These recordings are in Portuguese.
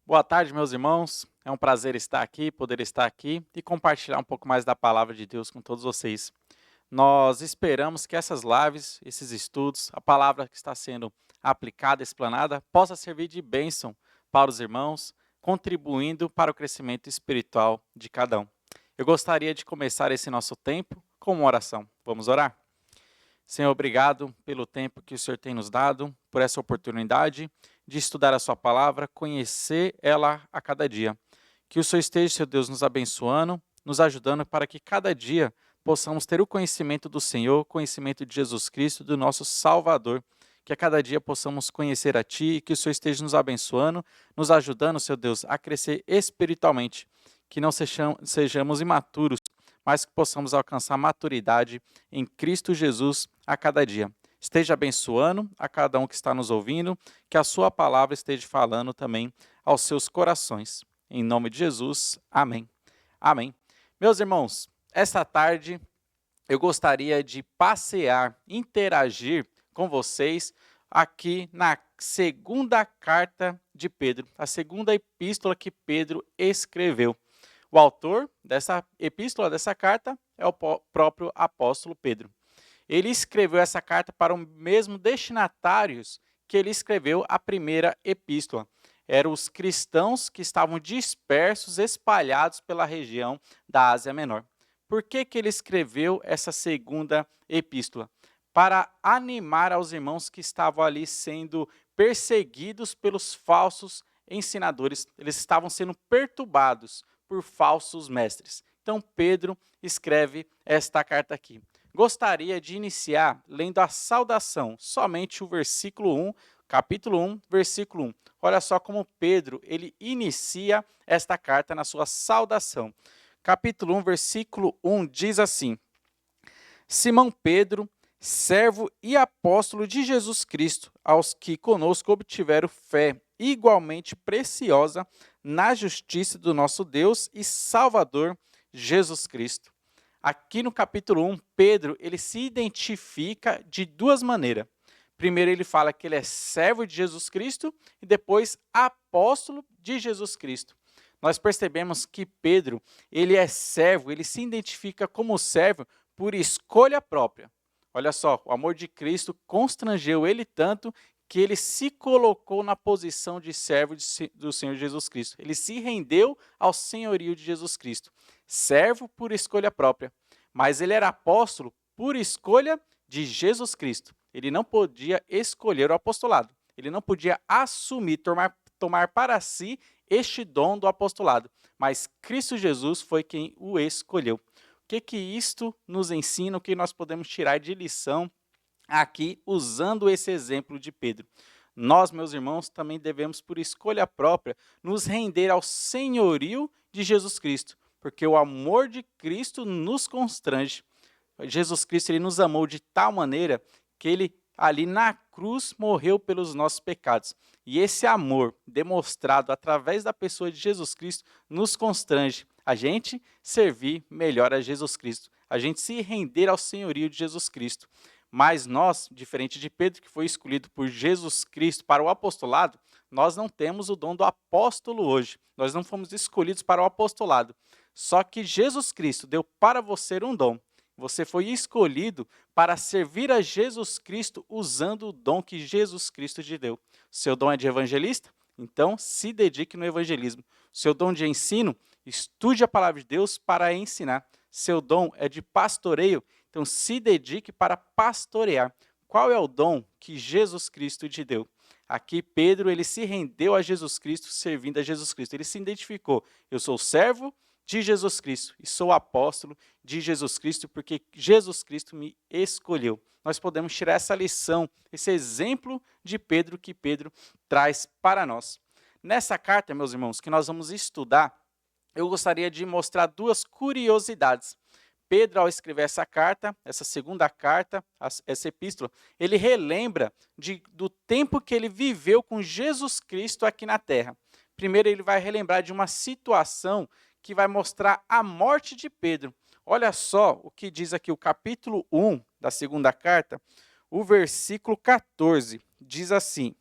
Boa tarde, meus irmãos. É um prazer estar aqui, poder estar aqui e compartilhar um pouco mais da palavra de Deus com todos vocês. Nós esperamos que essas lives, esses estudos, a palavra que está sendo aplicada, explanada, possa servir de bênção para os irmãos, contribuindo para o crescimento espiritual de cada um. Eu gostaria de começar esse nosso tempo com uma oração. Vamos orar? Senhor, obrigado pelo tempo que o Senhor tem nos dado, por essa oportunidade de estudar a sua palavra, conhecer ela a cada dia. Que o Senhor esteja, Senhor Deus, nos abençoando, nos ajudando para que cada dia possamos ter o conhecimento do Senhor, conhecimento de Jesus Cristo, do nosso Salvador. Que a cada dia possamos conhecer a Ti e que o Senhor esteja nos abençoando, nos ajudando, Senhor Deus, a crescer espiritualmente. Que não sejamos imaturos, mas que possamos alcançar maturidade em Cristo Jesus a cada dia. Esteja abençoando a cada um que está nos ouvindo, que a sua palavra esteja falando também aos seus corações. Em nome de Jesus, amém. Amém. Meus irmãos, esta tarde eu gostaria de passear, interagir com vocês aqui na segunda carta de Pedro, a segunda epístola que Pedro escreveu. O autor dessa epístola, dessa carta, é o próprio apóstolo Pedro. Ele escreveu essa carta para os mesmos destinatários que ele escreveu a primeira epístola. Eram os cristãos que estavam dispersos, espalhados pela região da Ásia Menor. Por que ele escreveu essa segunda epístola? Para animar aos irmãos que estavam ali sendo perseguidos pelos falsos ensinadores. Eles estavam sendo perturbados por falsos mestres. Então, Pedro escreve esta carta aqui. Gostaria de iniciar lendo a saudação, somente o versículo 1, capítulo 1, versículo 1. Olha só como Pedro, ele inicia esta carta na sua saudação. Capítulo 1, versículo 1 diz assim: Simão Pedro, servo e apóstolo de Jesus Cristo, aos que conosco obtiveram fé igualmente preciosa na justiça do nosso Deus e Salvador Jesus Cristo. Aqui no capítulo 1, Pedro ele se identifica de duas maneiras. Primeiro ele fala que ele é servo de Jesus Cristo e depois apóstolo de Jesus Cristo. Nós percebemos que Pedro, ele é servo, ele se identifica como servo por escolha própria. Olha só, o amor de Cristo constrangeu ele tanto que ele se colocou na posição de servo do Senhor Jesus Cristo. Ele se rendeu ao senhorio de Jesus Cristo. Servo por escolha própria. Mas ele era apóstolo por escolha de Jesus Cristo. Ele não podia escolher o apostolado. Ele não podia assumir, tomar para si este dom do apostolado. Mas Cristo Jesus foi quem o escolheu. O que isto nos ensina, o que nós podemos tirar de lição aqui usando esse exemplo de Pedro? Nós, meus irmãos, também devemos, por escolha própria, nos render ao senhorio de Jesus Cristo, porque o amor de Cristo nos constrange. Jesus Cristo ele nos amou de tal maneira que ele ali na cruz morreu pelos nossos pecados. E esse amor demonstrado através da pessoa de Jesus Cristo nos constrange a gente servir melhor a Jesus Cristo, a gente se render ao senhorio de Jesus Cristo. Mas nós, diferente de Pedro, que foi escolhido por Jesus Cristo para o apostolado, nós não temos o dom do apóstolo hoje. Nós não fomos escolhidos para o apostolado. Só que Jesus Cristo deu para você um dom. Você foi escolhido para servir a Jesus Cristo usando o dom que Jesus Cristo te deu. Seu dom é de evangelista? Então, se dedique no evangelismo. Seu dom de ensino? Estude a palavra de Deus para ensinar. Seu dom é de pastoreio? Então, se dedique para pastorear. Qual é o dom que Jesus Cristo te deu? Aqui, Pedro, ele se rendeu a Jesus Cristo, servindo a Jesus Cristo. Ele se identificou. Eu sou servo de Jesus Cristo e sou apóstolo de Jesus Cristo porque Jesus Cristo me escolheu. Nós podemos tirar essa lição, esse exemplo de Pedro que Pedro traz para nós. Nessa carta, meus irmãos, que nós vamos estudar, eu gostaria de mostrar duas curiosidades. Pedro, ao escrever essa carta, essa segunda carta, essa epístola, ele relembra do tempo que ele viveu com Jesus Cristo aqui na terra. Primeiro, ele vai relembrar de uma situação que vai mostrar a morte de Pedro. Olha só o que diz aqui o capítulo 1 da segunda carta, o versículo 14, diz assim: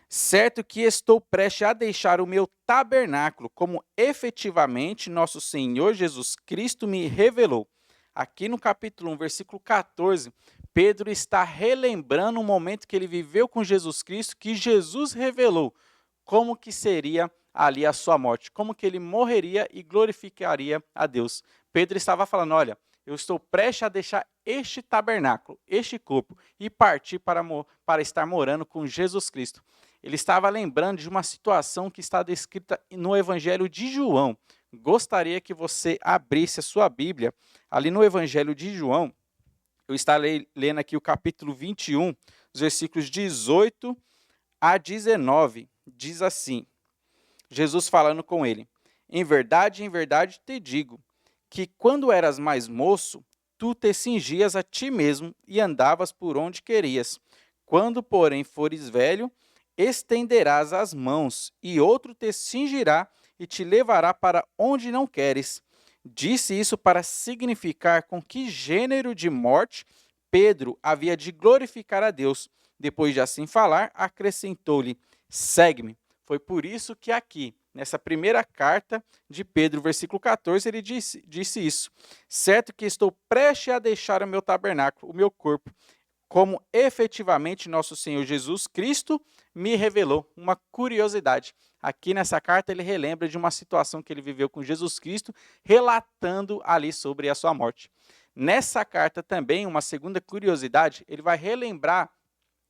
certo que estou prestes a deixar o meu tabernáculo, como efetivamente nosso Senhor Jesus Cristo me revelou. Aqui no capítulo 1, versículo 14, Pedro está relembrando um momento que ele viveu com Jesus Cristo, que Jesus revelou como que seria ali a sua morte, como que ele morreria e glorificaria a Deus. Pedro estava falando, olha, eu estou prestes a deixar este tabernáculo, este corpo, e partir para estar morando com Jesus Cristo. Ele estava lembrando de uma situação que está descrita no Evangelho de João. Gostaria que você abrisse a sua Bíblia ali no Evangelho de João. Eu estarei lendo aqui o capítulo 21, os versículos 18 a 19. Diz assim, Jesus falando com ele, em verdade te digo, que quando eras mais moço, tu te cingias a ti mesmo e andavas por onde querias. Quando, porém, fores velho, estenderás as mãos, e outro te cingirá e te levará para onde não queres. Disse isso para significar com que gênero de morte Pedro havia de glorificar a Deus. Depois de assim falar, acrescentou-lhe, segue-me. Foi por isso que aqui, nessa primeira carta de Pedro, versículo 14, ele disse isso. Certo que estou prestes a deixar o meu tabernáculo, o meu corpo, como efetivamente nosso Senhor Jesus Cristo me revelou. Uma curiosidade. Aqui nessa carta ele relembra de uma situação que ele viveu com Jesus Cristo, relatando ali sobre a sua morte. Nessa carta também, uma segunda curiosidade, ele vai relembrar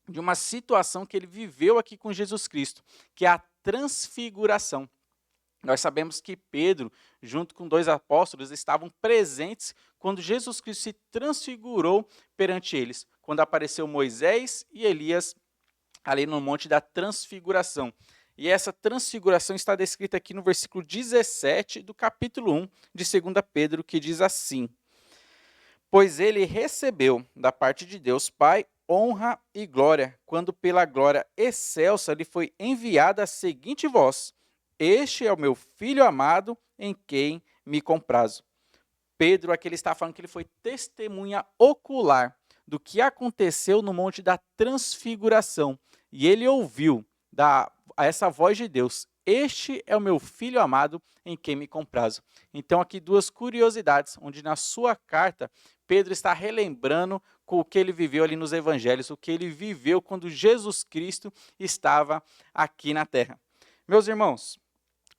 de uma situação que ele viveu aqui com Jesus Cristo, que é a transfiguração. Nós sabemos que Pedro, junto com dois apóstolos, estavam presentes quando Jesus Cristo se transfigurou perante eles, quando apareceu Moisés e Elias ali no Monte da Transfiguração. E essa transfiguração está descrita aqui no versículo 17 do capítulo 1 de 2 Pedro, que diz assim, pois ele recebeu da parte de Deus Pai honra e glória, quando pela glória excelsa lhe foi enviada a seguinte voz, este é o meu Filho amado, em quem me comprazo. Pedro, aqui ele está falando que ele foi testemunha ocular do que aconteceu no Monte da Transfiguração. E ele ouviu essa voz de Deus, este é o meu Filho amado, em quem me comprazo. Então, aqui duas curiosidades, onde na sua carta, Pedro está relembrando com o que ele viveu ali nos evangelhos, o que ele viveu quando Jesus Cristo estava aqui na terra. Meus irmãos,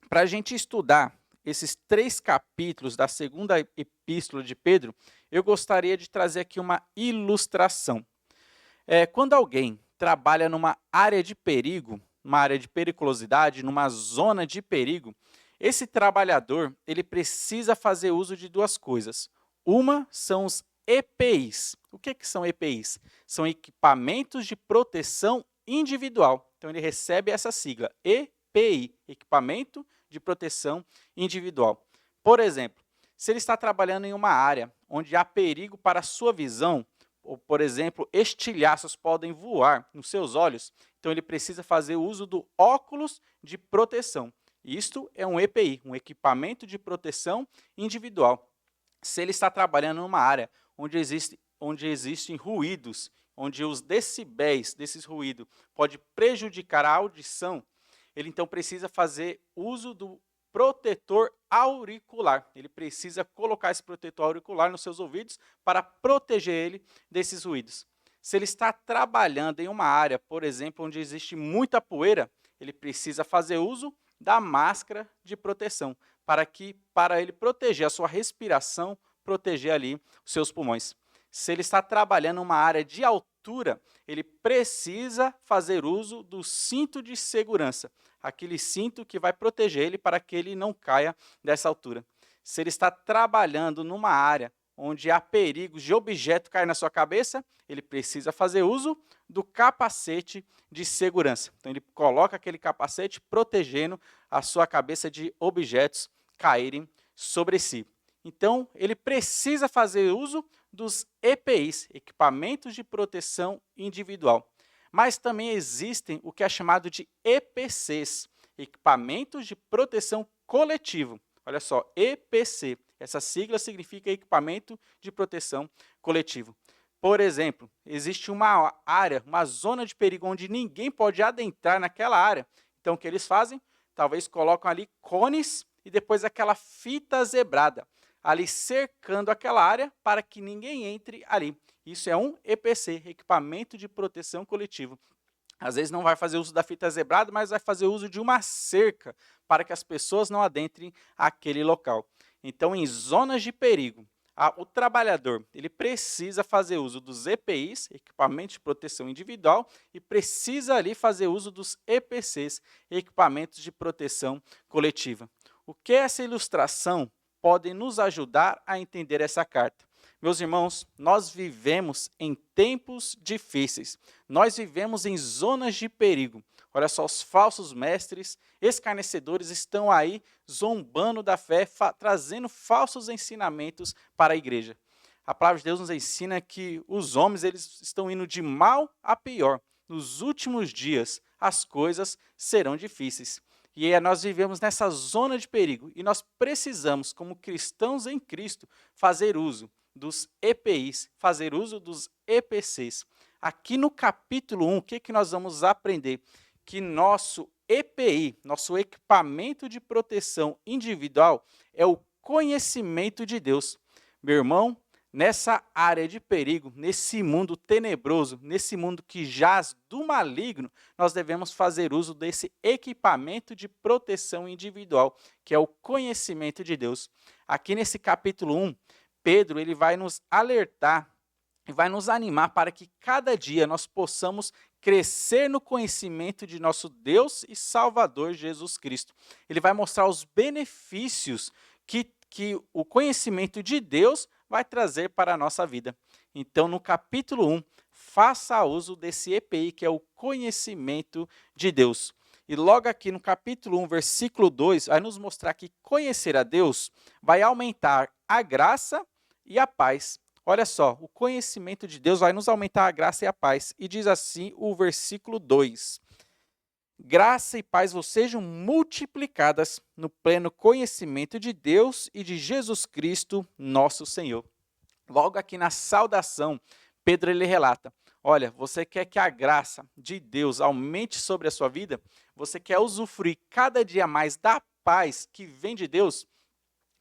para a gente estudar esses 3 capítulos da segunda epístola de Pedro, eu gostaria de trazer aqui uma ilustração. Quando alguém trabalha numa área de perigo, numa área de periculosidade, numa zona de perigo, esse trabalhador ele precisa fazer uso de 2 coisas. Uma são os EPIs. O que são EPIs? São equipamentos de proteção individual. Então, ele recebe essa sigla, EPI, equipamento de proteção individual. Por exemplo, se ele está trabalhando em uma área onde há perigo para a sua visão, ou, por exemplo, estilhaços podem voar nos seus olhos, então ele precisa fazer uso do óculos de proteção. Isto é um EPI, um equipamento de proteção individual. Se ele está trabalhando em uma área onde existem ruídos, onde os decibéis desses ruídos pode prejudicar a audição, ele então precisa fazer uso do protetor auricular. Ele precisa colocar esse protetor auricular nos seus ouvidos para proteger ele desses ruídos. Se ele está trabalhando em uma área, por exemplo, onde existe muita poeira, ele precisa fazer uso da máscara de proteção, para ele proteger a sua respiração, proteger ali os seus pulmões. Se ele está trabalhando em uma área de altura, ele precisa fazer uso do cinto de segurança, aquele cinto que vai proteger ele para que ele não caia dessa altura. Se ele está trabalhando numa área onde há perigos de objeto cair na sua cabeça, ele precisa fazer uso do capacete de segurança. Então, ele coloca aquele capacete protegendo a sua cabeça de objetos caírem sobre si. Então, ele precisa fazer uso dos EPIs, equipamentos de proteção individual. Mas também existem o que é chamado de EPCs, equipamentos de proteção coletivo. Olha só, EPC, essa sigla significa equipamento de proteção coletivo. Por exemplo, existe uma área, uma zona de perigo onde ninguém pode adentrar naquela área. Então, o que eles fazem? Talvez colocam ali cones e depois aquela fita zebrada, ali cercando aquela área para que ninguém entre ali. Isso é um EPC, equipamento de proteção coletivo. Às vezes não vai fazer uso da fita zebrada, mas vai fazer uso de uma cerca para que as pessoas não adentrem aquele local. Então, em zonas de perigo, o trabalhador ele precisa fazer uso dos EPIs, equipamentos de proteção individual, e precisa ali fazer uso dos EPCs, equipamentos de proteção coletiva. O que essa ilustração pode nos ajudar a entender essa carta? Meus irmãos, nós vivemos em tempos difíceis, nós vivemos em zonas de perigo. Olha só, os falsos mestres, escarnecedores estão aí zombando da fé, trazendo falsos ensinamentos para a igreja. A palavra de Deus nos ensina que os homens eles estão indo de mal a pior. Nos últimos dias, as coisas serão difíceis. E nós vivemos nessa zona de perigo e nós precisamos, como cristãos em Cristo, fazer uso dos EPIs, fazer uso dos EPCs. Aqui no capítulo 1, o que nós vamos aprender? Que nosso EPI, nosso equipamento de proteção individual, é o conhecimento de Deus. Meu irmão, nessa área de perigo, nesse mundo tenebroso, nesse mundo que jaz do maligno, nós devemos fazer uso desse equipamento de proteção individual, que é o conhecimento de Deus. Aqui nesse capítulo 1, Pedro ele vai nos alertar e vai nos animar para que cada dia nós possamos crescer no conhecimento de nosso Deus e Salvador Jesus Cristo. Ele vai mostrar os benefícios que o conhecimento de Deus vai trazer para a nossa vida. Então, no capítulo 1, faça uso desse EPI, que é o conhecimento de Deus. E logo aqui no capítulo 1, versículo 2, vai nos mostrar que conhecer a Deus vai aumentar a graça e a paz. Olha só, o conhecimento de Deus vai nos aumentar a graça e a paz. E diz assim o versículo 2. Graça e paz vos sejam multiplicadas no pleno conhecimento de Deus e de Jesus Cristo, nosso Senhor. Logo aqui na saudação, Pedro ele relata, olha, você quer que a graça de Deus aumente sobre a sua vida? Você quer usufruir cada dia mais da paz que vem de Deus?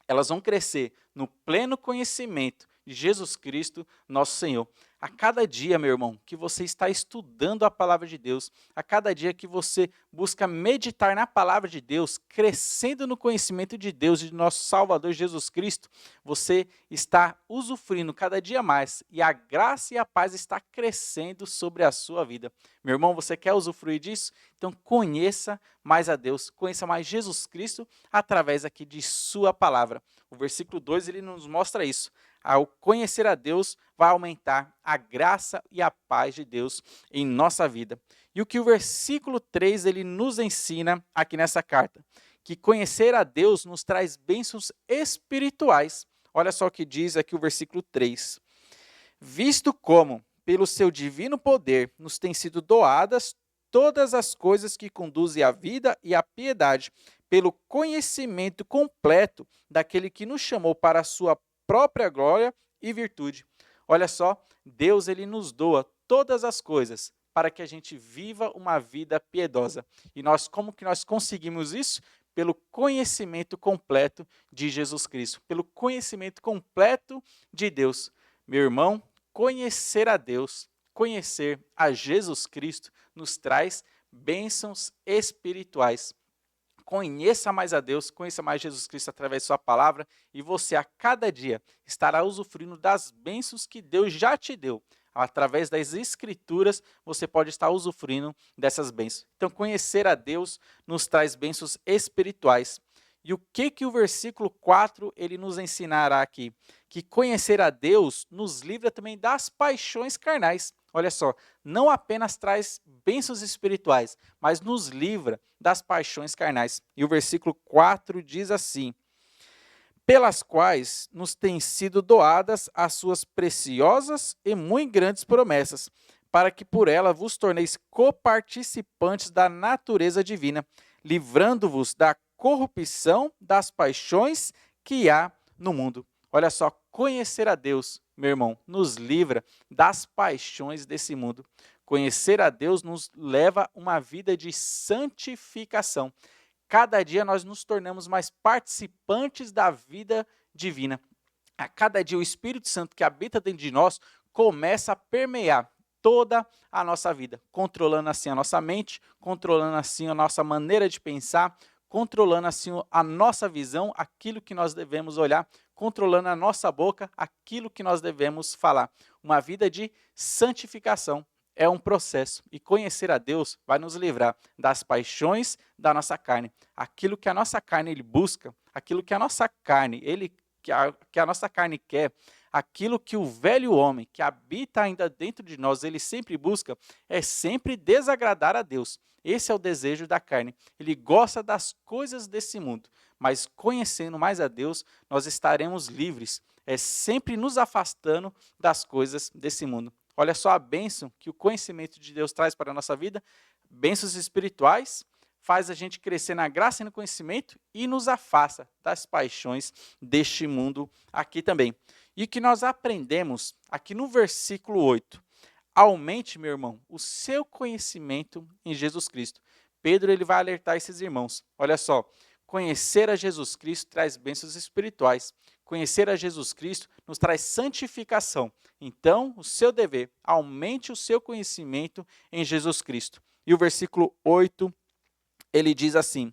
Elas vão crescer no pleno conhecimento de Jesus Cristo, nosso Senhor. A cada dia, meu irmão, que você está estudando a palavra de Deus, a cada dia que você busca meditar na palavra de Deus, crescendo no conhecimento de Deus e de nosso Salvador Jesus Cristo, você está usufruindo cada dia mais e a graça e a paz está crescendo sobre a sua vida. Meu irmão, você quer usufruir disso? Então conheça mais a Deus, conheça mais Jesus Cristo através aqui de sua palavra. O versículo 2 ele nos mostra isso. Ao conhecer a Deus, vai aumentar a graça e a paz de Deus em nossa vida. E o que o versículo 3 ele nos ensina aqui nessa carta? Que conhecer a Deus nos traz bênçãos espirituais. Olha só o que diz aqui o versículo 3. Visto como, pelo seu divino poder, nos têm sido doadas todas as coisas que conduzem à vida e à piedade, pelo conhecimento completo daquele que nos chamou para a sua própria glória e virtude. Olha só, Deus ele nos doa todas as coisas para que a gente viva uma vida piedosa. E como que nós conseguimos isso? Pelo conhecimento completo de Jesus Cristo, pelo conhecimento completo de Deus. Meu irmão, conhecer a Deus, conhecer a Jesus Cristo nos traz bênçãos espirituais. Conheça mais a Deus, conheça mais Jesus Cristo através de sua palavra e você a cada dia estará usufruindo das bênçãos que Deus já te deu. Através das escrituras você pode estar usufruindo dessas bênçãos. Então conhecer a Deus nos traz bênçãos espirituais. E o que o versículo 4 ele nos ensinará aqui? Que conhecer a Deus nos livra também das paixões carnais. Olha só, não apenas traz bênçãos espirituais, mas nos livra das paixões carnais. E o versículo 4 diz assim: pelas quais nos têm sido doadas as suas preciosas e muito grandes promessas, para que por ela vos torneis coparticipantes da natureza divina, livrando-vos da corrupção das paixões que há no mundo. Olha só, conhecer a Deus, meu irmão, nos livra das paixões desse mundo. Conhecer a Deus nos leva a uma vida de santificação. Cada dia nós nos tornamos mais participantes da vida divina. A cada dia o Espírito Santo que habita dentro de nós começa a permear toda a nossa vida, controlando assim a nossa mente, controlando assim a nossa maneira de pensar, controlando assim a nossa visão, aquilo que nós devemos olhar, controlando a nossa boca, aquilo que nós devemos falar. Uma vida de santificação é um processo, e conhecer a Deus vai nos livrar das paixões da nossa carne. Aquilo que a nossa carne ele busca, aquilo que a nossa carne que a nossa carne quer, aquilo que o velho homem que habita ainda dentro de nós, ele sempre busca, é sempre desagradar a Deus. Esse é o desejo da carne. Ele gosta das coisas desse mundo, mas conhecendo mais a Deus, nós estaremos livres, sempre nos afastando das coisas desse mundo. Olha só a bênção que o conhecimento de Deus traz para a nossa vida, bênçãos espirituais, faz a gente crescer na graça e no conhecimento e nos afasta das paixões deste mundo aqui também. E o que nós aprendemos aqui no versículo 8, aumente, meu irmão, o seu conhecimento em Jesus Cristo. Pedro ele vai alertar esses irmãos. Olha só, conhecer a Jesus Cristo traz bênçãos espirituais. Conhecer a Jesus Cristo nos traz santificação. Então, o seu dever, aumente o seu conhecimento em Jesus Cristo. E o versículo 8, ele diz assim: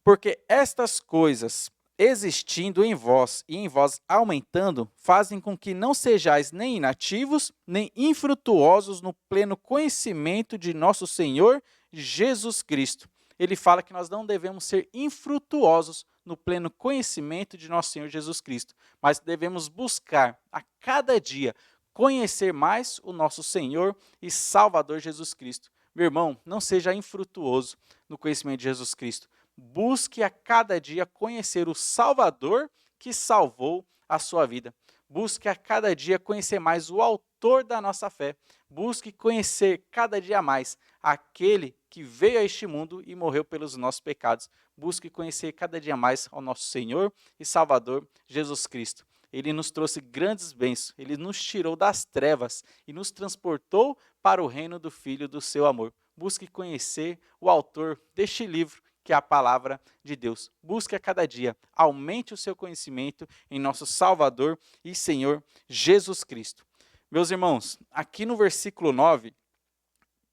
porque estas coisas, existindo em vós e em vós aumentando, fazem com que não sejais nem inativos, nem infrutuosos no pleno conhecimento de nosso Senhor Jesus Cristo. Ele fala que nós não devemos ser infrutuosos no pleno conhecimento de nosso Senhor Jesus Cristo, mas devemos buscar a cada dia conhecer mais o nosso Senhor e Salvador Jesus Cristo. Meu irmão, não seja infrutuoso no conhecimento de Jesus Cristo. Busque a cada dia conhecer o Salvador que salvou a sua vida. Busque a cada dia conhecer mais o autor da nossa fé. Busque conhecer cada dia mais aquele que veio a este mundo e morreu pelos nossos pecados. Busque conhecer cada dia mais ao nosso Senhor e Salvador Jesus Cristo. Ele nos trouxe grandes bênçãos, ele nos tirou das trevas e nos transportou para o reino do Filho do seu amor. Busque conhecer o autor deste livro, que é a palavra de Deus. Busque a cada dia, aumente o seu conhecimento em nosso Salvador e Senhor Jesus Cristo. Meus irmãos, aqui no versículo 9,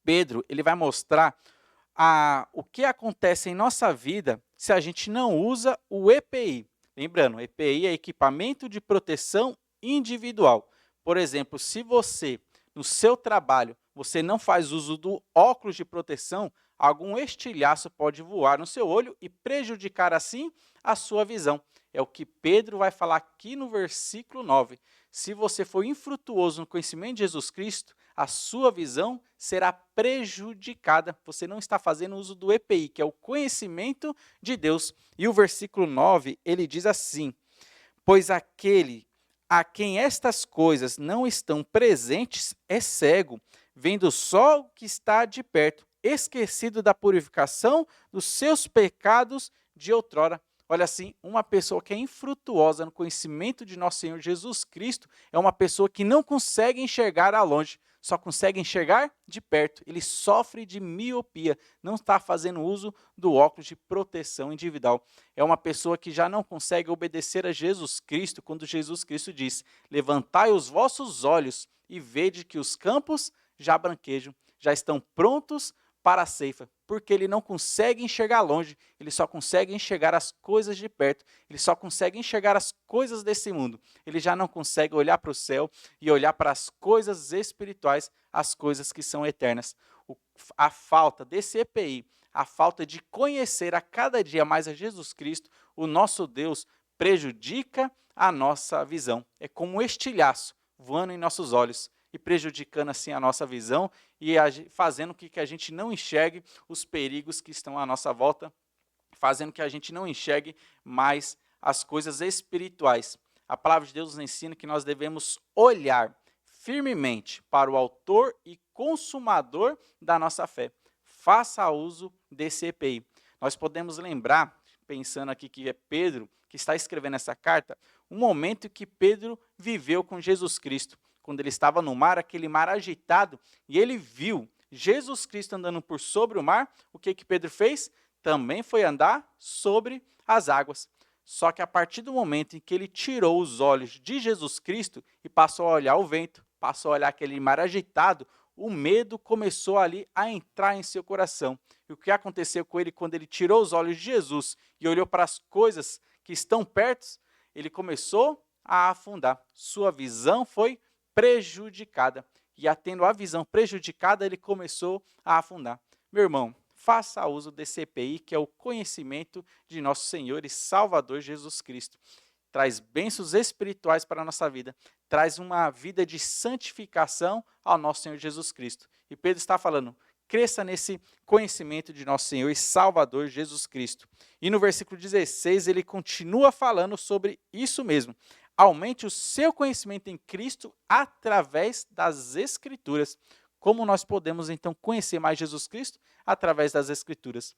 Pedro ele vai mostrar o que acontece em nossa vida se a gente não usa o EPI. Lembrando, o EPI é equipamento de proteção individual. Por exemplo, se você, no seu trabalho, você não faz uso do óculos de proteção, algum estilhaço pode voar no seu olho e prejudicar assim a sua visão. É o que Pedro vai falar aqui no versículo 9. Se você for infrutuoso no conhecimento de Jesus Cristo, a sua visão será prejudicada. Você não está fazendo uso do EPI, que é o conhecimento de Deus. E o versículo 9, ele diz assim: pois aquele a quem estas coisas não estão presentes é cego, vendo só o que está de perto, esquecido da purificação dos seus pecados de outrora. Olha assim, uma pessoa que é infrutuosa no conhecimento de nosso Senhor Jesus Cristo é uma pessoa que não consegue enxergar a longe, só consegue enxergar de perto. Ele sofre de miopia, não está fazendo uso do óculos de proteção individual. É uma pessoa que já não consegue obedecer a Jesus Cristo, quando Jesus Cristo diz: levantai os vossos olhos e vede que os campos já branquejam, já estão prontos para a ceifa, porque ele não consegue enxergar longe, ele só consegue enxergar as coisas de perto, ele só consegue enxergar as coisas desse mundo, ele já não consegue olhar para o céu e olhar para as coisas espirituais, as coisas que são eternas. A falta desse EPI, a falta de conhecer a cada dia mais a Jesus Cristo, o nosso Deus, prejudica a nossa visão. É como um estilhaço voando em nossos olhos e prejudicando assim a nossa visão e fazendo com que a gente não enxergue os perigos que estão à nossa volta, fazendo que a gente não enxergue mais as coisas espirituais. A palavra de Deus nos ensina que nós devemos olhar firmemente para o autor e consumador da nossa fé. Faça uso desse EPI. Nós podemos lembrar pensando aqui que é Pedro que está escrevendo essa carta, um momento que Pedro viveu com Jesus Cristo, quando ele estava no mar, aquele mar agitado, e ele viu Jesus Cristo andando por sobre o mar. O que Pedro fez? Também foi andar sobre as águas. Só que a partir do momento em que ele tirou os olhos de Jesus Cristo e passou a olhar o vento, passou a olhar aquele mar agitado, o medo começou ali a entrar em seu coração. E o que aconteceu com ele quando ele tirou os olhos de Jesus e olhou para as coisas que estão perto? Ele começou a afundar. Sua visão foi prejudicada. E tendo a visão prejudicada, ele começou a afundar. Meu irmão, faça uso desse EPI, que é o conhecimento de nosso Senhor e Salvador Jesus Cristo. Traz bênçãos espirituais para a nossa vida, traz uma vida de santificação ao nosso Senhor Jesus Cristo. E Pedro está falando, cresça nesse conhecimento de nosso Senhor e Salvador Jesus Cristo. E no versículo 16, ele continua falando sobre isso mesmo. Aumente o seu conhecimento em Cristo através das Escrituras. Como nós podemos, então, conhecer mais Jesus Cristo? Através das Escrituras.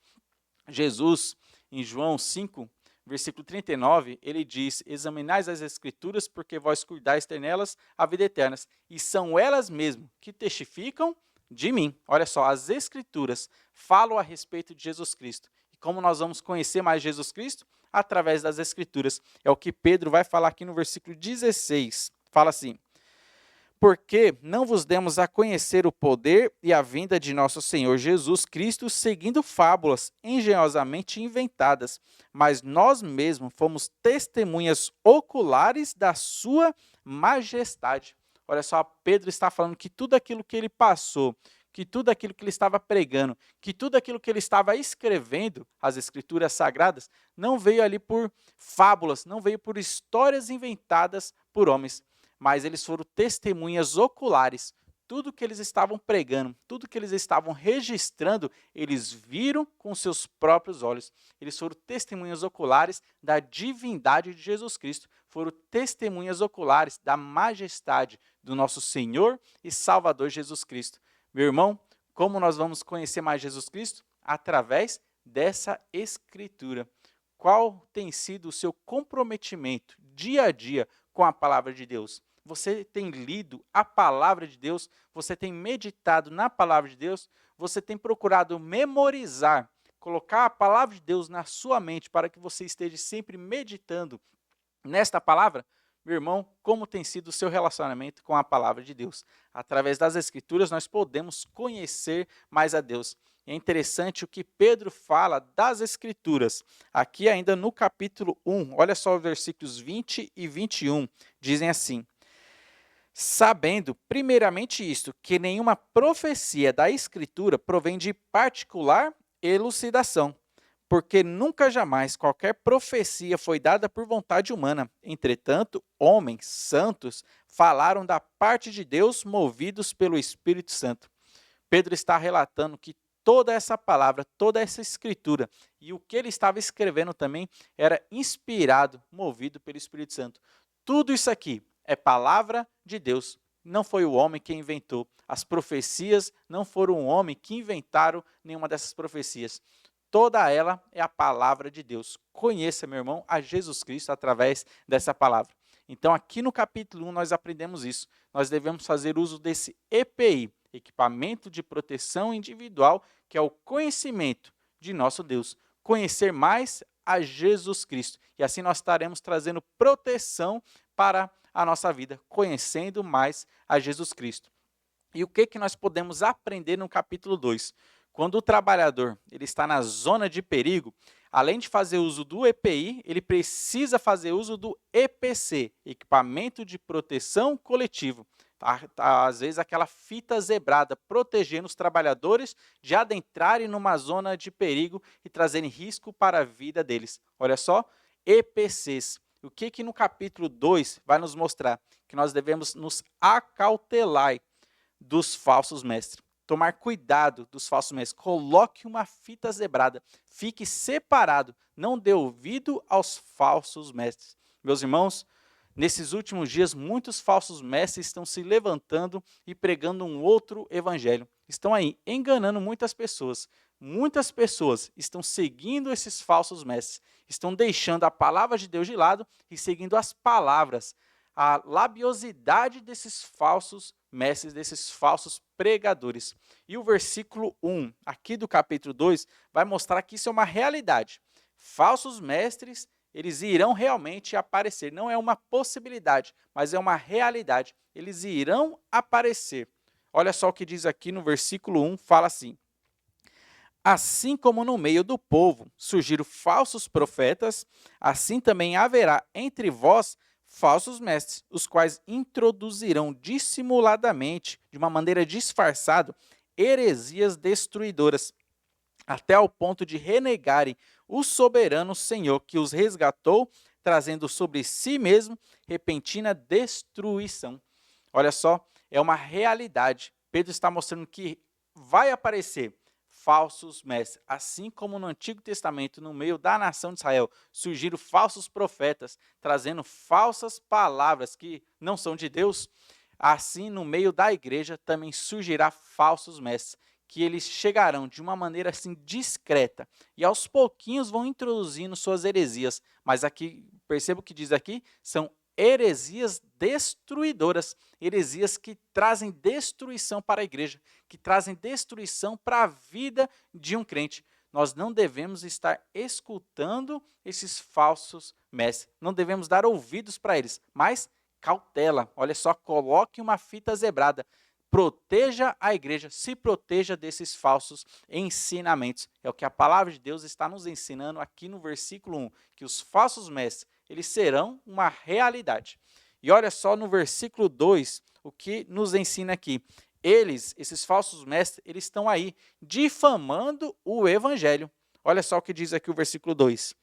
Jesus, em João 5, versículo 39, ele diz, examinais as Escrituras, porque vós cuidais ter nelas a vida eterna, e são elas mesmo que testificam de mim. Olha só, as Escrituras falam a respeito de Jesus Cristo. E como nós vamos conhecer mais Jesus Cristo? Através das Escrituras. É o que Pedro vai falar aqui no versículo 16. Fala assim, porque não vos demos a conhecer o poder e a vinda de nosso Senhor Jesus Cristo, seguindo fábulas engenhosamente inventadas, mas nós mesmos fomos testemunhas oculares da sua majestade. Olha só, Pedro está falando que tudo aquilo que ele passou, que tudo aquilo que ele estava pregando, que tudo aquilo que ele estava escrevendo, as Escrituras Sagradas, não veio ali por fábulas, não veio por histórias inventadas por homens, mas eles foram testemunhas oculares. Tudo que eles estavam pregando, tudo que eles estavam registrando, eles viram com seus próprios olhos. Eles foram testemunhas oculares da divindade de Jesus Cristo, foram testemunhas oculares da majestade do nosso Senhor e Salvador Jesus Cristo. Meu irmão, como nós vamos conhecer mais Jesus Cristo? Através dessa Escritura. Qual tem sido o seu comprometimento dia a dia com a palavra de Deus? Você tem lido a palavra de Deus? Você tem meditado na palavra de Deus? Você tem procurado memorizar, colocar a palavra de Deus na sua mente para que você esteja sempre meditando nesta palavra? Meu irmão, como tem sido o seu relacionamento com a palavra de Deus? Através das Escrituras, nós podemos conhecer mais a Deus. É interessante o que Pedro fala das Escrituras. Aqui ainda no capítulo 1, olha só os versículos 20 e 21, dizem assim, sabendo, primeiramente isto, que nenhuma profecia da Escritura provém de particular elucidação, porque nunca jamais qualquer profecia foi dada por vontade humana. Entretanto, homens santos falaram da parte de Deus, movidos pelo Espírito Santo. Pedro está relatando que toda essa palavra, toda essa escritura, e o que ele estava escrevendo também era inspirado, movido pelo Espírito Santo. Tudo isso aqui é palavra de Deus. Não foi o homem que inventou. As profecias não foram o homem que inventaram nenhuma dessas profecias. Toda ela é a palavra de Deus. Conheça, meu irmão, a Jesus Cristo através dessa palavra. Então, aqui no capítulo 1, nós aprendemos isso. Nós devemos fazer uso desse EPI, equipamento de proteção individual, que é o conhecimento de nosso Deus. Conhecer mais a Jesus Cristo. E assim nós estaremos trazendo proteção para a nossa vida, conhecendo mais a Jesus Cristo. E o que nós podemos aprender no capítulo 2? Quando o trabalhador ele está na zona de perigo, além de fazer uso do EPI, ele precisa fazer uso do EPC, equipamento de proteção coletivo. Às vezes aquela fita zebrada, protegendo os trabalhadores de adentrarem numa zona de perigo e trazerem risco para a vida deles. Olha só, EPCs. O que no capítulo 2 vai nos mostrar? Que nós devemos nos acautelar dos falsos mestres. Tomar cuidado dos falsos mestres. Coloque uma fita zebrada. Fique separado. Não dê ouvido aos falsos mestres. Meus irmãos, nesses últimos dias, muitos falsos mestres estão se levantando e pregando um outro evangelho. Estão aí enganando muitas pessoas. muitas pessoas estão seguindo esses falsos mestres, estão deixando a palavra de Deus de lado e seguindo as palavras, a labiosidade desses falsos mestres, desses falsos pregadores. E o versículo 1, aqui do capítulo 2, vai mostrar que isso é uma realidade. Falsos mestres, eles irão realmente aparecer. Não é uma possibilidade, mas é uma realidade. Eles irão aparecer. Olha só o que diz aqui no versículo 1, fala assim: assim como no meio do povo surgiram falsos profetas, assim também haverá entre vós falsos mestres, os quais introduzirão dissimuladamente, de uma maneira disfarçada, heresias destruidoras, até ao ponto de renegarem o soberano Senhor que os resgatou, trazendo sobre si mesmo repentina destruição. Olha só, é uma realidade. Pedro está mostrando que vai aparecer falsos mestres. Assim como no Antigo Testamento, no meio da nação de Israel, surgiram falsos profetas, trazendo falsas palavras que não são de Deus, assim no meio da igreja também surgirá falsos mestres, que eles chegarão de uma maneira assim discreta e aos pouquinhos vão introduzindo suas heresias. Mas aqui, perceba o que diz aqui, são heresias destruidoras, heresias que trazem destruição para a igreja, que trazem destruição para a vida de um crente. Nós não devemos estar escutando esses falsos mestres, não devemos dar ouvidos para eles, mas cautela. Olha só, coloque uma fita zebrada. Proteja a igreja, se proteja desses falsos ensinamentos. É o que a palavra de Deus está nos ensinando aqui no versículo 1, que os falsos mestres, eles serão uma realidade. E olha só no versículo 2, o que nos ensina aqui. Eles, esses falsos mestres, eles estão aí difamando o evangelho. Olha só o que diz aqui o versículo 2.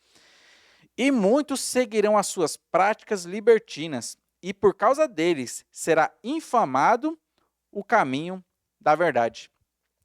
E muitos seguirão as suas práticas libertinas, e por causa deles será infamado o caminho da verdade.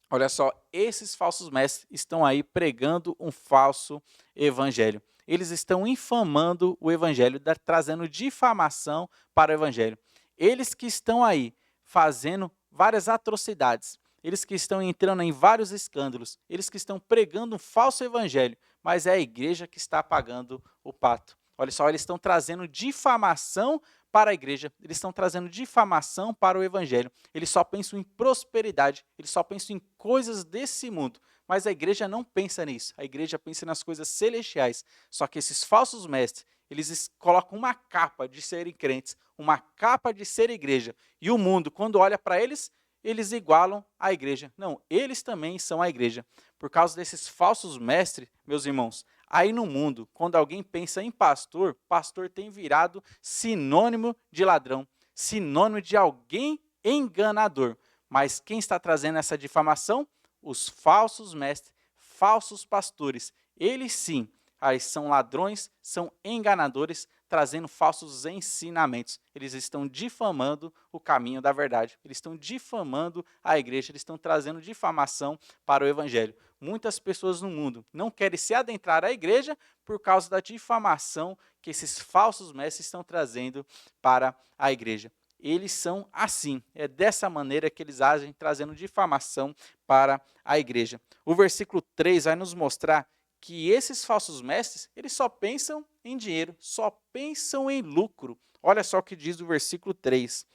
Olha só, esses falsos mestres estão aí pregando um falso evangelho. Eles estão infamando o evangelho, trazendo difamação para o evangelho. Eles que estão aí fazendo várias atrocidades, eles que estão entrando em vários escândalos, eles que estão pregando um falso evangelho, mas é a igreja que está pagando o pato. Olha só, eles estão trazendo difamação para a igreja, eles estão trazendo difamação para o evangelho. Eles só pensam em prosperidade, eles só pensam em coisas desse mundo. Mas a igreja não pensa nisso, a igreja pensa nas coisas celestiais. Só que esses falsos mestres, eles colocam uma capa de serem crentes, uma capa de ser igreja. E o mundo, quando olha para eles, eles igualam a igreja. Não, eles também são a igreja. Por causa desses falsos mestres, meus irmãos, aí no mundo, quando alguém pensa em pastor, pastor tem virado sinônimo de ladrão, sinônimo de alguém enganador. Mas quem está trazendo essa difamação? Os falsos mestres, falsos pastores. Eles sim, aí são ladrões, são enganadores, trazendo falsos ensinamentos. Eles estão difamando o caminho da verdade. Eles estão difamando a igreja, eles estão trazendo difamação para o evangelho. Muitas pessoas no mundo não querem se adentrar à igreja por causa da difamação que esses falsos mestres estão trazendo para a igreja. Eles são assim, é dessa maneira que eles agem, trazendo difamação para a igreja. O versículo 3 vai nos mostrar que esses falsos mestres, eles só pensam em dinheiro, só pensam em lucro. Olha só o que diz o versículo 3.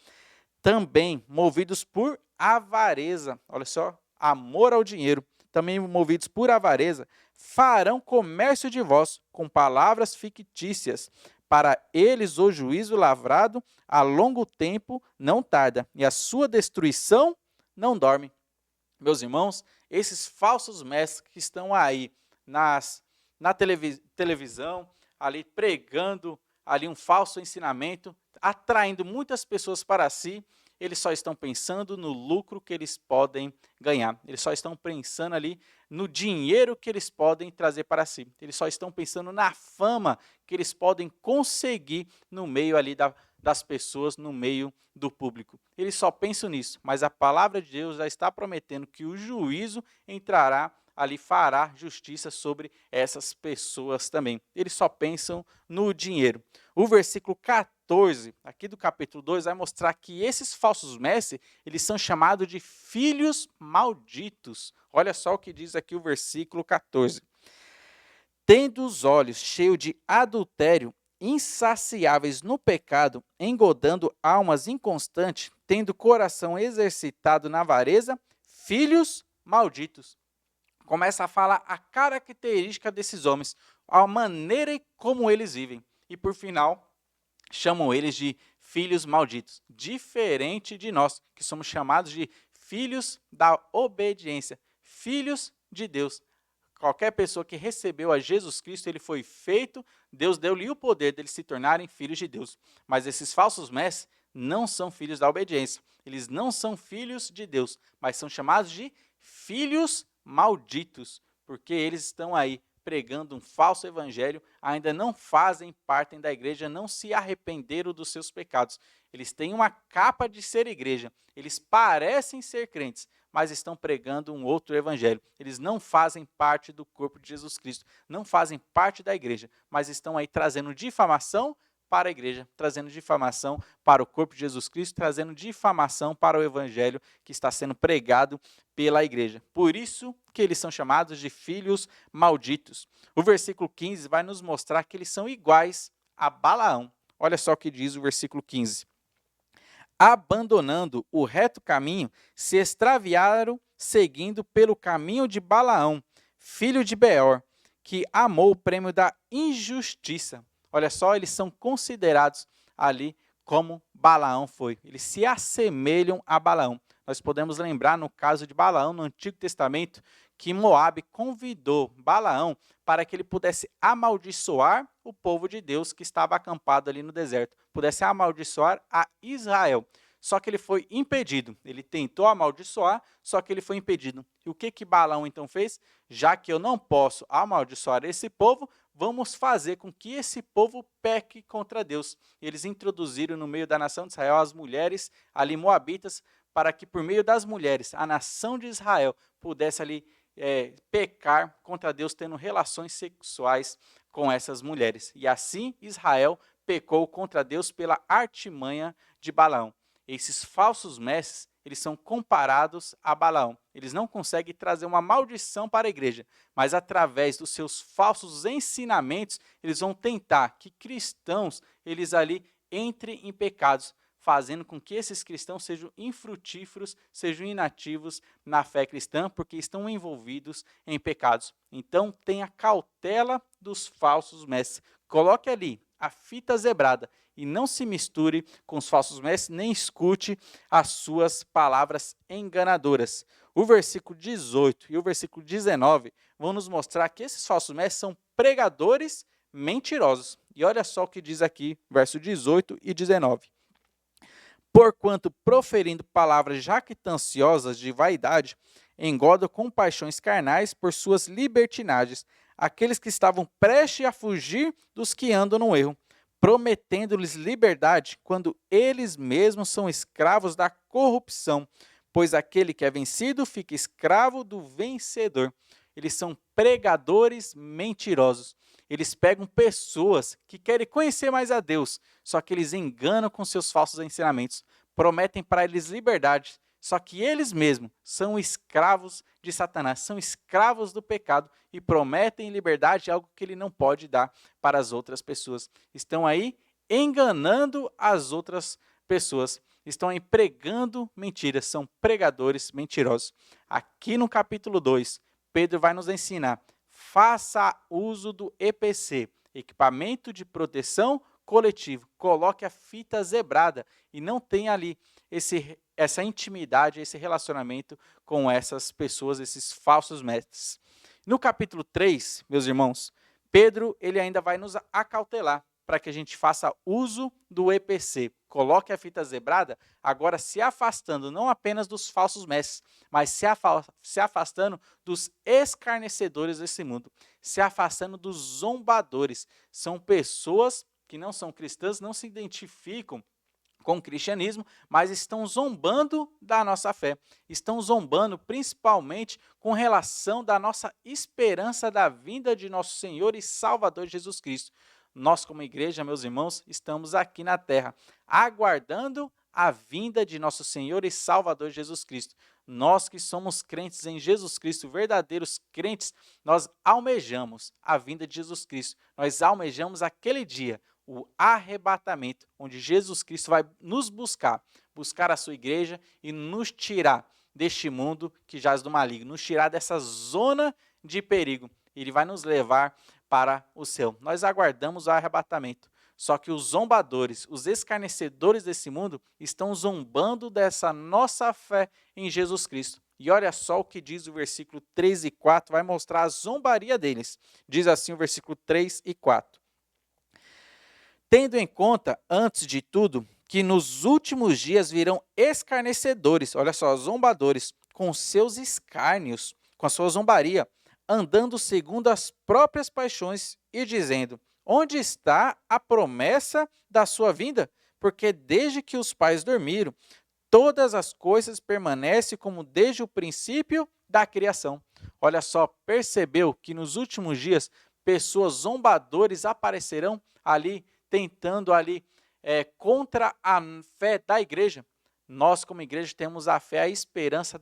Também movidos por avareza, olha só, amor ao dinheiro, também movidos por avareza, farão comércio de vós com palavras fictícias. Para eles o juízo lavrado a longo tempo não tarda, e a sua destruição não dorme. Meus irmãos, esses falsos mestres que estão aí na televisão, ali pregando ali um falso ensinamento, atraindo muitas pessoas para si, eles só estão pensando no lucro que eles podem ganhar. Eles só estão pensando ali no dinheiro que eles podem trazer para si. Eles só estão pensando na fama que eles podem conseguir no meio ali das pessoas, no meio do público. Eles só pensam nisso, mas a palavra de Deus já está prometendo que o juízo entrará ali fará justiça sobre essas pessoas também. Eles só pensam no dinheiro. O versículo 14, aqui do capítulo 2, vai mostrar que esses falsos mestres, eles são chamados de filhos malditos. Olha só o que diz aqui o versículo 14. Tendo os olhos cheios de adultério, insaciáveis no pecado, engodando almas inconstantes, tendo coração exercitado na avareza, filhos malditos. Começa a falar a característica desses homens, a maneira como eles vivem. E por final, chamam eles de filhos malditos. Diferente de nós, que somos chamados de filhos da obediência, filhos de Deus. Qualquer pessoa que recebeu a Jesus Cristo, ele foi feito, Deus deu-lhe o poder de eles se tornarem filhos de Deus. Mas esses falsos mestres não são filhos da obediência. Eles não são filhos de Deus, mas são chamados de filhos malditos, porque eles estão aí pregando um falso evangelho, ainda não fazem parte da igreja, não se arrependeram dos seus pecados. Eles têm uma capa de ser igreja, eles parecem ser crentes, mas estão pregando um outro evangelho. Eles não fazem parte do corpo de Jesus Cristo, não fazem parte da igreja, mas estão aí trazendo difamação para a igreja, trazendo difamação para o corpo de Jesus Cristo, trazendo difamação para o evangelho que está sendo pregado pela igreja. Por isso que eles são chamados de filhos malditos. O versículo 15 vai nos mostrar que eles são iguais a Balaão. Olha só o que diz o versículo 15. Abandonando o reto caminho, se extraviaram, seguindo pelo caminho de Balaão, filho de Beor, que amou o prêmio da injustiça. Olha só, eles são considerados ali como Balaão foi. Eles se assemelham a Balaão. Nós podemos lembrar, no caso de Balaão, no Antigo Testamento, que Moabe convidou Balaão para que ele pudesse amaldiçoar o povo de Deus que estava acampado ali no deserto, pudesse amaldiçoar a Israel. Só que ele foi impedido. Ele tentou amaldiçoar, só que ele foi impedido. E o que Balaão então fez? Já que eu não posso amaldiçoar esse povo, vamos fazer com que esse povo peque contra Deus. Eles introduziram no meio da nação de Israel as mulheres ali moabitas, para que por meio das mulheres a nação de Israel pudesse ali pecar contra Deus, tendo relações sexuais com essas mulheres. E assim Israel pecou contra Deus pela artimanha de Balaão. Esses falsos mestres, eles são comparados a Balaão. Eles não conseguem trazer uma maldição para a igreja, mas através dos seus falsos ensinamentos, eles vão tentar que cristãos, eles ali entrem em pecados, fazendo com que esses cristãos sejam infrutíferos, sejam inativos na fé cristã, porque estão envolvidos em pecados. Então, tenha cautela dos falsos mestres. Coloque ali a fita zebrada e não se misture com os falsos mestres, nem escute as suas palavras enganadoras. O versículo 18 e o versículo 19 vão nos mostrar que esses falsos mestres são pregadores mentirosos. E olha só o que diz aqui, verso 18 e 19. Porquanto, proferindo palavras jactanciosas de vaidade, engodam com paixões carnais por suas libertinagens aqueles que estavam prestes a fugir dos que andam no erro, prometendo-lhes liberdade, quando eles mesmos são escravos da corrupção, pois aquele que é vencido fica escravo do vencedor. Eles são pregadores mentirosos. Eles pegam pessoas que querem conhecer mais a Deus, só que eles enganam com seus falsos ensinamentos, prometem para eles liberdade, só que eles mesmos são escravos de Satanás, são escravos do pecado e prometem liberdade, algo que ele não pode dar para as outras pessoas. Estão aí enganando as outras pessoas, estão aí pregando mentiras, são pregadores mentirosos. Aqui no capítulo 2, Pedro vai nos ensinar: faça uso do EPC, equipamento de proteção coletivo. Coloque a fita zebrada e não tenha ali essa intimidade, esse relacionamento com essas pessoas, esses falsos mestres. No capítulo 3, meus irmãos, Pedro ele ainda vai nos acautelar para que a gente faça uso do EPC. Coloque a fita zebrada, agora se afastando não apenas dos falsos mestres, mas se afastando dos escarnecedores desse mundo, se afastando dos zombadores. São pessoas que não são cristãs, não se identificam com o cristianismo, mas estão zombando da nossa fé. Estão zombando principalmente com relação da nossa esperança da vinda de nosso Senhor e Salvador Jesus Cristo. Nós, como igreja, meus irmãos, estamos aqui na terra, aguardando a vinda de nosso Senhor e Salvador Jesus Cristo. Nós que somos crentes em Jesus Cristo, verdadeiros crentes, nós almejamos a vinda de Jesus Cristo. Nós almejamos aquele dia, o arrebatamento, onde Jesus Cristo vai nos buscar a sua igreja e nos tirar deste mundo que jaz do maligno, nos tirar dessa zona de perigo. Ele vai nos levar para o céu. Nós aguardamos o arrebatamento. Só que os zombadores, os escarnecedores desse mundo, estão zombando dessa nossa fé em Jesus Cristo. E olha só o que diz o versículo 3 e 4, vai mostrar a zombaria deles. Diz assim o versículo 3 e 4. Tendo em conta, antes de tudo, que nos últimos dias virão escarnecedores, olha só, zombadores, com seus escárnios, com a sua zombaria, andando segundo as próprias paixões e dizendo: onde está a promessa da sua vinda? Porque desde que os pais dormiram, todas as coisas permanecem como desde o princípio da criação. Olha só, percebeu que nos últimos dias pessoas zombadores aparecerão ali, tentando ali contra a fé da igreja. Nós, como igreja, temos a fé, a esperança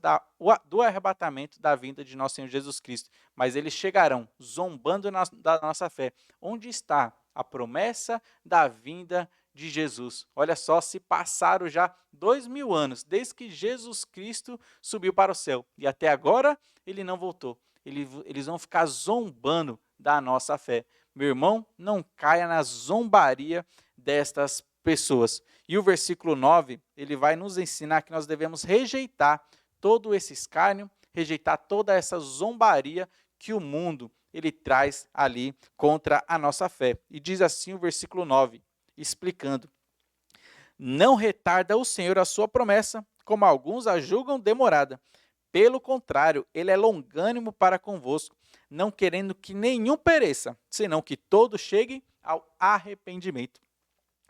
do arrebatamento da vinda de nosso Senhor Jesus Cristo. Mas eles chegarão zombando da nossa fé. Onde está a promessa da vinda de Jesus? Olha só, se passaram já 2000 anos, desde que Jesus Cristo subiu para o céu. E até agora, ele não voltou. Eles vão ficar zombando da nossa fé. Meu irmão, não caia na zombaria destas pessoas. E o versículo 9, ele vai nos ensinar que nós devemos rejeitar todo esse escárnio, rejeitar toda essa zombaria que o mundo ele traz ali contra a nossa fé. E diz assim o versículo 9, explicando: não retarda o Senhor a sua promessa, como alguns a julgam demorada. Pelo contrário, ele é longânimo para convosco, não querendo que nenhum pereça, senão que todos cheguem ao arrependimento.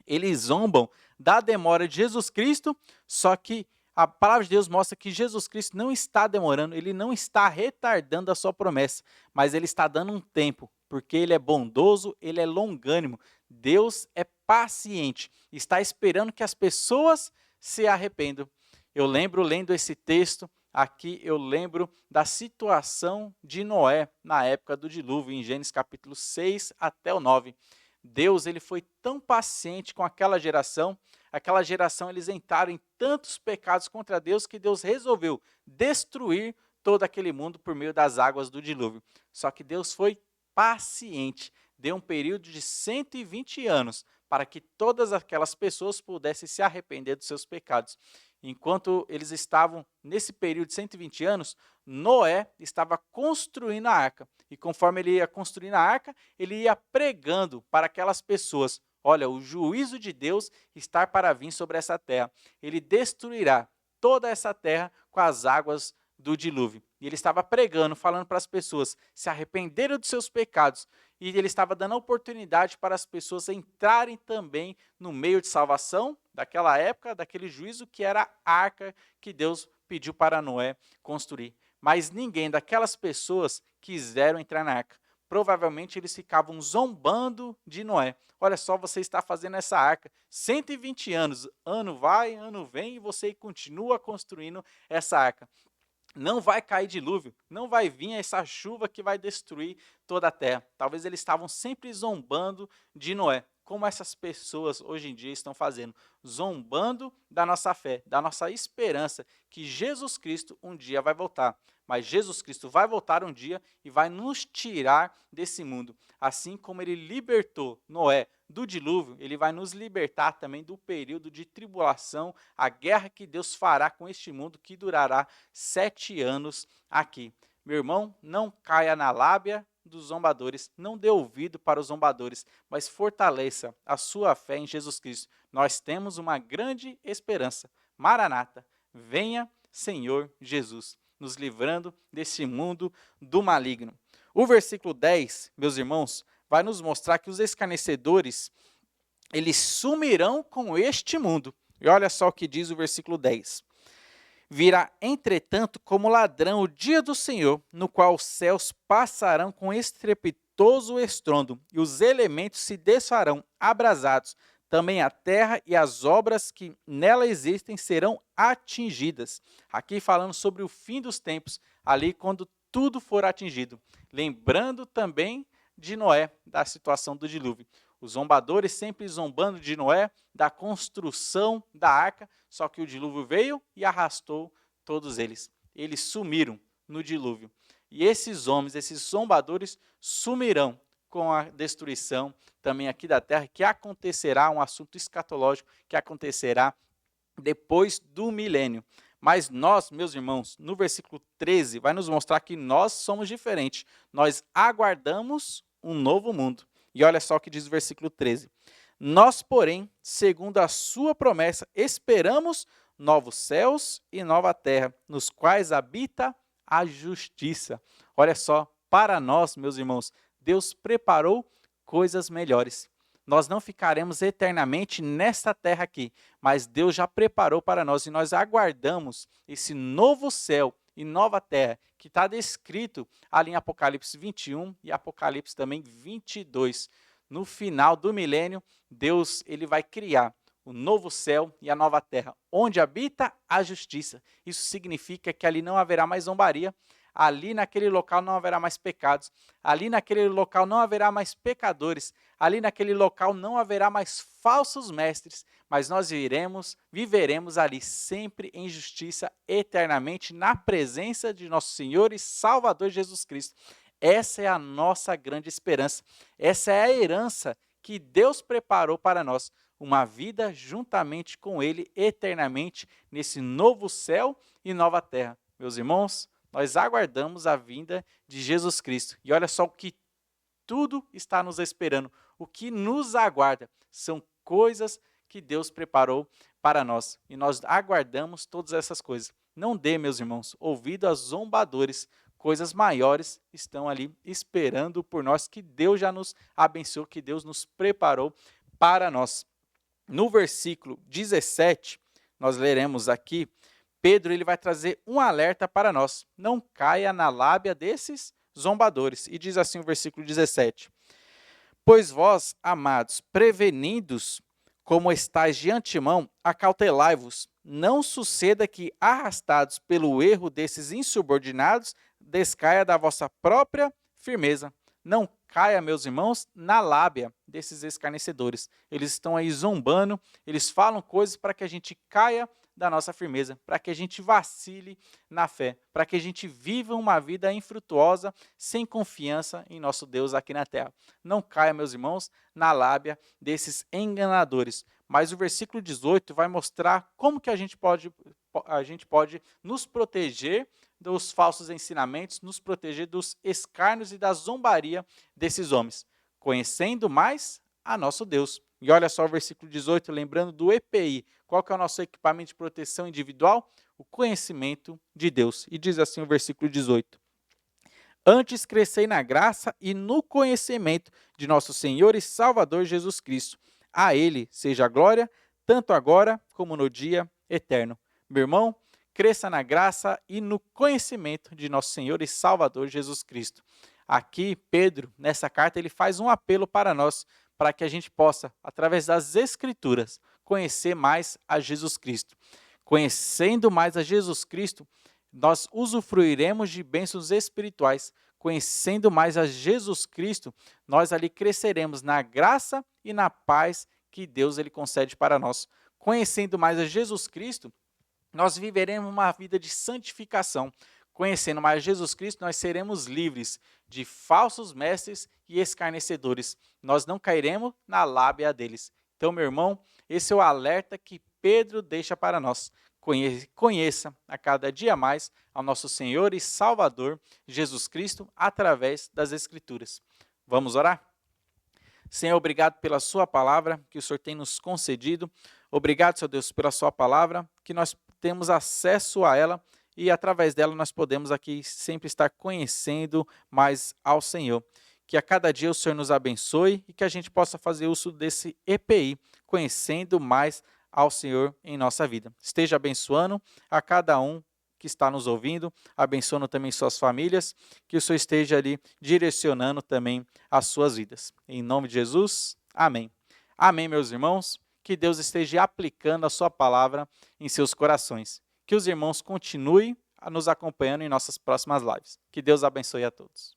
Eles zombam da demora de Jesus Cristo, só que a palavra de Deus mostra que Jesus Cristo não está demorando, ele não está retardando a sua promessa, mas ele está dando um tempo, porque ele é bondoso, ele é longânimo. Deus é paciente, está esperando que as pessoas se arrependam. Eu lembro, lendo esse texto, aqui eu lembro da situação de Noé na época do dilúvio, em Gênesis capítulo 6 até o 9. Deus ele foi tão paciente com aquela geração eles entraram em tantos pecados contra Deus que Deus resolveu destruir todo aquele mundo por meio das águas do dilúvio. Só que Deus foi paciente, deu um período de 120 anos para que todas aquelas pessoas pudessem se arrepender dos seus pecados. Enquanto eles estavam nesse período de 120 anos, Noé estava construindo a arca. E conforme ele ia construindo a arca, ele ia pregando para aquelas pessoas: olha, o juízo de Deus está para vir sobre essa terra. Ele destruirá toda essa terra com as águas do dilúvio. E ele estava pregando, falando para as pessoas se arrependerem dos seus pecados. E ele estava dando a oportunidade para as pessoas entrarem também no meio de salvação daquela época, daquele juízo que era a arca que Deus pediu para Noé construir. Mas ninguém daquelas pessoas quiseram entrar na arca. Provavelmente eles ficavam zombando de Noé. Olha só, você está fazendo essa arca 120 anos, ano vai, ano vem, e você continua construindo essa arca. Não vai cair dilúvio, não vai vir essa chuva que vai destruir toda a terra. Talvez eles estavam sempre zombando de Noé, como essas pessoas hoje em dia estão fazendo, zombando da nossa fé, da nossa esperança que Jesus Cristo um dia vai voltar. Mas Jesus Cristo vai voltar um dia e vai nos tirar desse mundo. Assim como ele libertou Noé do dilúvio, ele vai nos libertar também do período de tribulação, a guerra que Deus fará com este mundo que durará 7 anos aqui. Meu irmão, não caia na lábia dos zombadores, não dê ouvido para os zombadores, mas fortaleça a sua fé em Jesus Cristo. Nós temos uma grande esperança. Maranata, venha Senhor Jesus, nos livrando desse mundo do maligno. O versículo 10, meus irmãos, vai nos mostrar que os escarnecedores, eles sumirão com este mundo. E olha só o que diz o versículo 10. Virá, entretanto, como ladrão o dia do Senhor, no qual os céus passarão com estrepitoso estrondo, e os elementos se desfarão abrasados. Também a terra e as obras que nela existem serão atingidas. Aqui falando sobre o fim dos tempos, ali quando tudo for atingido. Lembrando também de Noé, da situação do dilúvio. Os zombadores sempre zombando de Noé, da construção da arca, só que o dilúvio veio e arrastou todos eles. Eles sumiram no dilúvio. E esses homens, esses zombadores, sumirão com a destruição também aqui da terra, que acontecerá, um assunto escatológico, que acontecerá depois do milênio. Mas nós, meus irmãos, no versículo 13, vai nos mostrar que nós somos diferentes. Nós aguardamos um novo mundo. E olha só o que diz o versículo 13. Nós, porém, segundo a sua promessa, esperamos novos céus e nova terra, nos quais habita a justiça. Olha só, para nós, meus irmãos, Deus preparou coisas melhores. Nós não ficaremos eternamente nesta terra aqui, mas Deus já preparou para nós e nós aguardamos esse novo céu e nova terra que está descrito ali em Apocalipse 21 e Apocalipse também 22. No final do milênio, Deus ele vai criar o novo céu e a nova terra, onde habita a justiça. Isso significa que ali não haverá mais zombaria, ali naquele local não haverá mais pecados, ali naquele local não haverá mais pecadores, ali naquele local não haverá mais falsos mestres, mas nós viveremos ali sempre em justiça eternamente na presença de nosso Senhor e Salvador Jesus Cristo. Essa é a nossa grande esperança, essa é a herança que Deus preparou para nós, uma vida juntamente com Ele eternamente nesse novo céu e nova terra. Meus irmãos, nós aguardamos a vinda de Jesus Cristo. E olha só o que tudo está nos esperando. O que nos aguarda são coisas que Deus preparou para nós. E nós aguardamos todas essas coisas. Não dê, meus irmãos, ouvido aos zombadores. Coisas maiores estão ali esperando por nós, que Deus já nos abençoou, que Deus nos preparou para nós. No versículo 17, nós leremos aqui, Pedro ele vai trazer um alerta para nós. Não caia na lábia desses zombadores. E diz assim o versículo 17. Pois vós, amados, prevenidos como estáis de antemão, acautelai-vos. Não suceda que, arrastados pelo erro desses insubordinados, descaia da vossa própria firmeza. Não caia, meus irmãos, na lábia desses escarnecedores. Eles estão aí zombando, eles falam coisas para que a gente caia da nossa firmeza, para que a gente vacile na fé, para que a gente viva uma vida infrutuosa, sem confiança em nosso Deus aqui na terra. Não caia, meus irmãos, na lábia desses enganadores. Mas o versículo 18 vai mostrar como que a gente pode nos proteger dos falsos ensinamentos, nos proteger dos escárnios e da zombaria desses homens, conhecendo mais a nosso Deus. E olha só o versículo 18, lembrando do EPI. Qual que é o nosso equipamento de proteção individual? O conhecimento de Deus. E diz assim o versículo 18. Antes crescei na graça e no conhecimento de nosso Senhor e Salvador Jesus Cristo. A Ele seja a glória, tanto agora como no dia eterno. Meu irmão, cresça na graça e no conhecimento de nosso Senhor e Salvador Jesus Cristo. Aqui, Pedro, nessa carta, ele faz um apelo para nós, para que a gente possa, através das Escrituras, conhecer mais a Jesus Cristo. Conhecendo mais a Jesus Cristo, nós usufruiremos de bênçãos espirituais. Conhecendo mais a Jesus Cristo, nós ali cresceremos na graça e na paz que Deus ele concede para nós. Conhecendo mais a Jesus Cristo, nós viveremos uma vida de santificação. Conhecendo mais Jesus Cristo, nós seremos livres de falsos mestres e escarnecedores. Nós não cairemos na lábia deles. Então, meu irmão, esse é o alerta que Pedro deixa para nós. Conheça a cada dia mais ao nosso Senhor e Salvador, Jesus Cristo, através das Escrituras. Vamos orar? Senhor, obrigado pela sua palavra que o Senhor tem nos concedido. Obrigado, Senhor Deus, pela sua palavra, que nós temos acesso a ela e através dela nós podemos aqui sempre estar conhecendo mais ao Senhor. Que a cada dia o Senhor nos abençoe e que a gente possa fazer uso desse EPI, conhecendo mais ao Senhor em nossa vida. Esteja abençoando a cada um que está nos ouvindo, abençoando também suas famílias, que o Senhor esteja ali direcionando também as suas vidas. Em nome de Jesus, amém. Amém, meus irmãos. Que Deus esteja aplicando a sua palavra em seus corações. Que os irmãos continuem nos acompanhando em nossas próximas lives. Que Deus abençoe a todos.